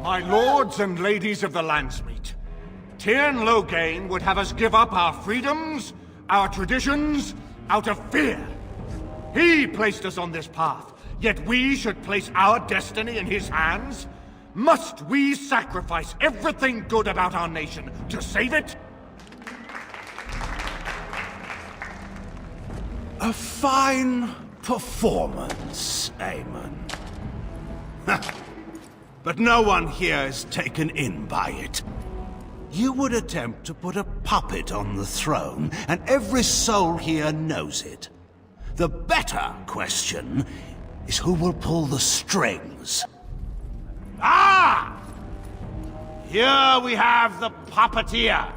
My lords and ladies of the Landsmeet, Tyrn Loghain would have us give up our freedoms, our traditions, out of fear. He placed us on this path, yet we should place our destiny in his hands? Must we sacrifice everything good about our nation to save it? A fine performance, Aemon. But no one here is taken in by it. You would attempt to put a puppet on the throne, and every soul here knows it. The better question is who will pull the strings. Ah! Here we have the puppeteer.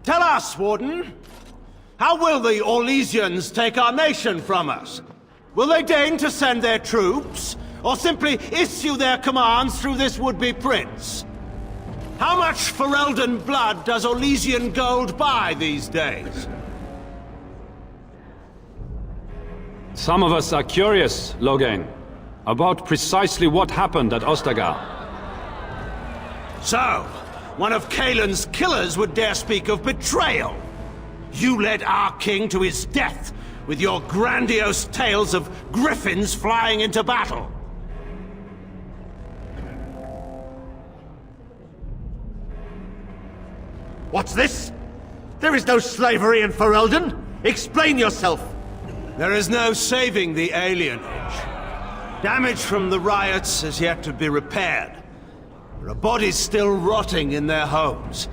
Tell us, Warden, how will the Orlesians take our nation from us? Will they deign to send their troops, or simply issue their commands through this would-be prince? How much Ferelden blood does Orlesian gold buy these days? Some of us are curious, Loghain, about precisely what happened at Ostagar. So, one of Kaelin's killers would dare speak of betrayal. You led our king to his death with your grandiose tales of griffins flying into battle. What's this? There is no slavery in Ferelden! Explain yourself! There is no saving the alienage. Damage from the riots has yet to be repaired. There are bodies still rotting in their homes.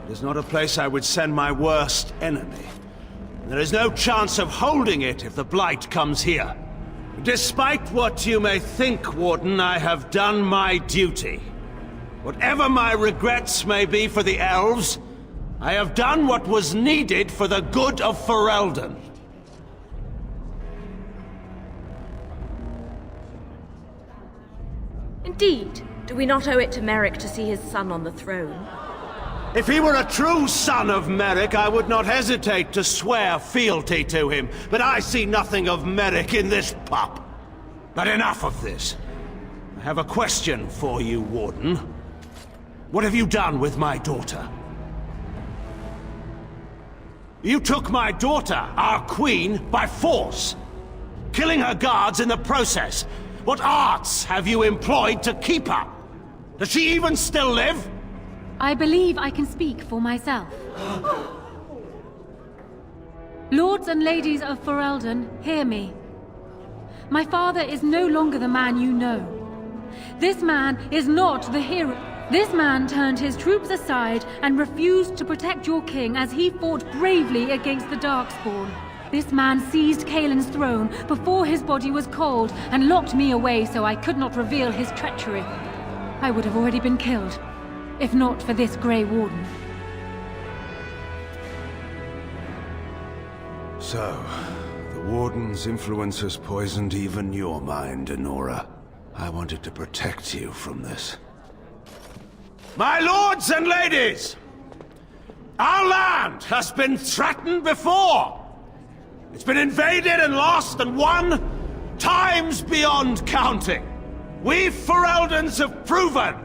It is not a place I would send my worst enemy. There is no chance of holding it if the Blight comes here. Despite what you may think, Warden, I have done my duty. Whatever my regrets may be for the elves, I have done what was needed for the good of Ferelden. Indeed. Do we not owe it to Merrick to see his son on the throne? If he were a true son of Merrick, I would not hesitate to swear fealty to him. But I see nothing of Merrick in this pup. But enough of this. I have a question for you, Warden. What have you done with my daughter? You took my daughter, our queen, by force, killing her guards in the process. What arts have you employed to keep her? Does she even still live? I believe I can speak for myself. Lords and ladies of Ferelden, hear me. My father is no longer the man you know. This man is not the hero. This man turned his troops aside and refused to protect your king as he fought bravely against the Darkspawn. This man seized Kaelin's throne before his body was cold and locked me away so I could not reveal his treachery. I would have already been killed, if not for this Grey Warden. So, the Warden's influence has poisoned even your mind, Anora. I wanted to protect you from this. My lords and ladies! Our land has been threatened before! It's been invaded and lost and won times beyond counting. We Fereldans have proven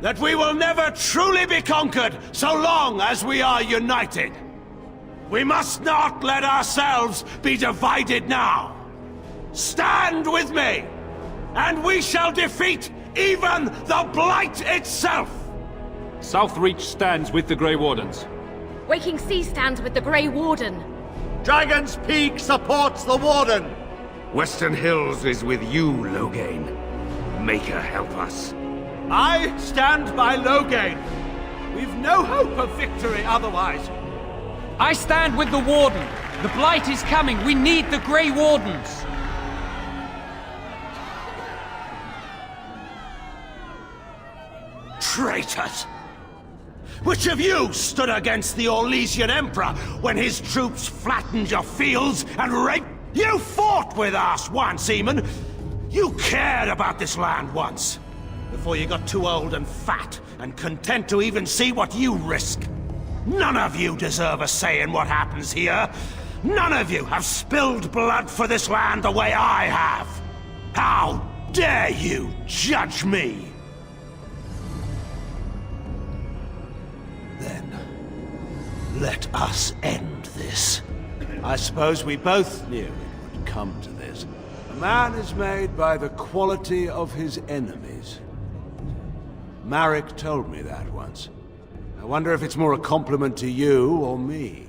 that we will never truly be conquered so long as we are united. We must not let ourselves be divided now. Stand with me, and we shall defeat even the Blight itself! Southreach stands with the Grey Wardens. Waking Sea stands with the Grey Warden. Dragon's Peak supports the Warden! Western Hills is with you, Loghain. Make her help us. I stand by Loghain. We've no hope of victory otherwise. I stand with the Warden. The Blight is coming. We need the Grey Wardens. Traitors! Which of you stood against the Orlesian Emperor when his troops flattened your fields and raped? You fought with us once, Aemon. You cared about this land once. Before you got too old and fat and content to even see what you risk. None of you deserve a say in what happens here. None of you have spilled blood for this land the way I have. How dare you judge me? Then, let us end this. I suppose we both knew it would come to this. A man is made by the quality of his enemies. Marek told me that once. I wonder if it's more a compliment to you or me.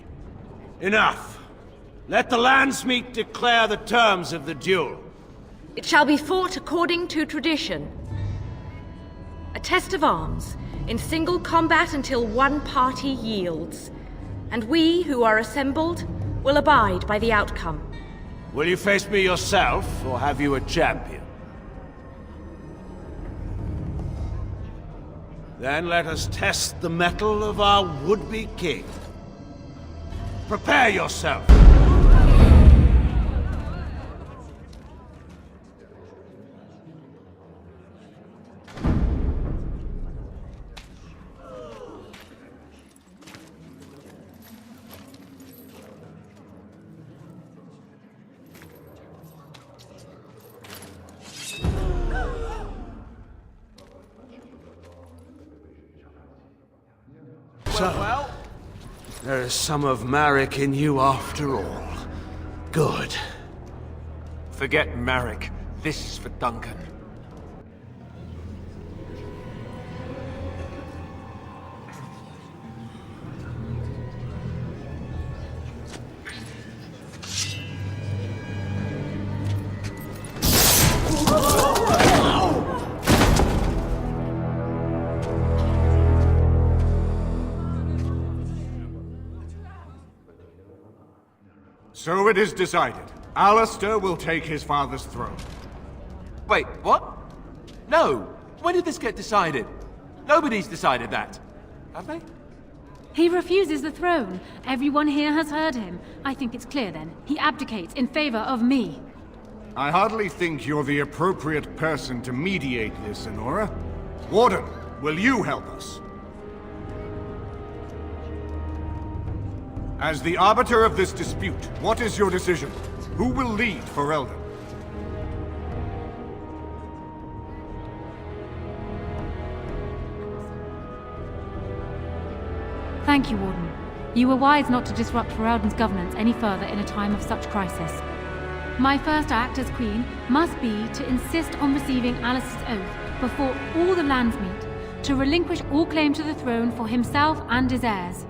Enough! Let the Landsmeet declare the terms of the duel. It shall be fought according to tradition. A test of arms, in single combat until one party yields. And we, who are assembled, will abide by the outcome. Will you face me yourself, or have you a champion? Then let us test the mettle of our would-be king. Prepare yourself! So, there is some of Marek in you after all. Good. Forget Marek. This is for Duncan. So it is decided. Alistair will take his father's throne. Wait, what? No! When did this get decided? Nobody's decided that. Have they? He refuses the throne. Everyone here has heard him. I think it's clear then. He abdicates in favor of me. I hardly think you're the appropriate person to mediate this, Anora. Warden, will you help us? As the arbiter of this dispute, what is your decision? Who will lead for Eldon? Thank you, Warden. You were wise not to disrupt Ferelden's governance any further in a time of such crisis. My first act as Queen must be to insist on receiving Alistair's oath before all the Landsmeet, to relinquish all claim to the throne for himself and his heirs.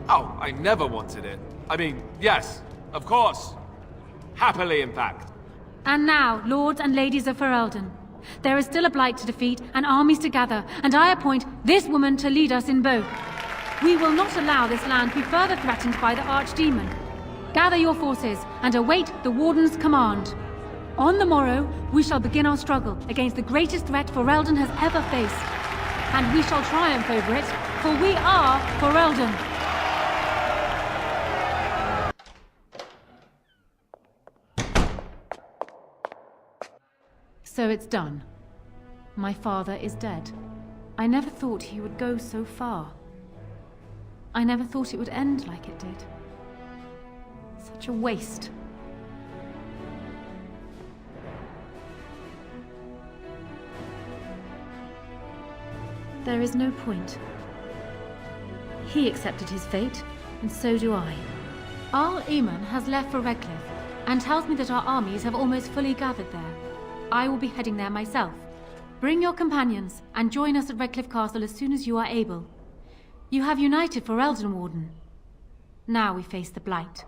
Oh, I never wanted it. I mean, yes, of course. Happily, in fact. And now, lords and ladies of Ferelden, there is still a blight to defeat and armies to gather, and I appoint this woman to lead us in both. We will not allow this land to be further threatened by the Archdemon. Gather your forces and await the Warden's command. On the morrow, we shall begin our struggle against the greatest threat Ferelden has ever faced. And we shall triumph over it, for we are Ferelden. So it's done. My father is dead. I never thought he would go so far. I never thought it would end like it did. Such a waste. There is no point. He accepted his fate, and so do I. Arl Eamon has left for Redcliffe, and tells me that our armies have almost fully gathered there. I will be heading there myself. Bring your companions, and join us at Redcliffe Castle as soon as you are able. You have united Ferelden, Warden. Now we face the Blight.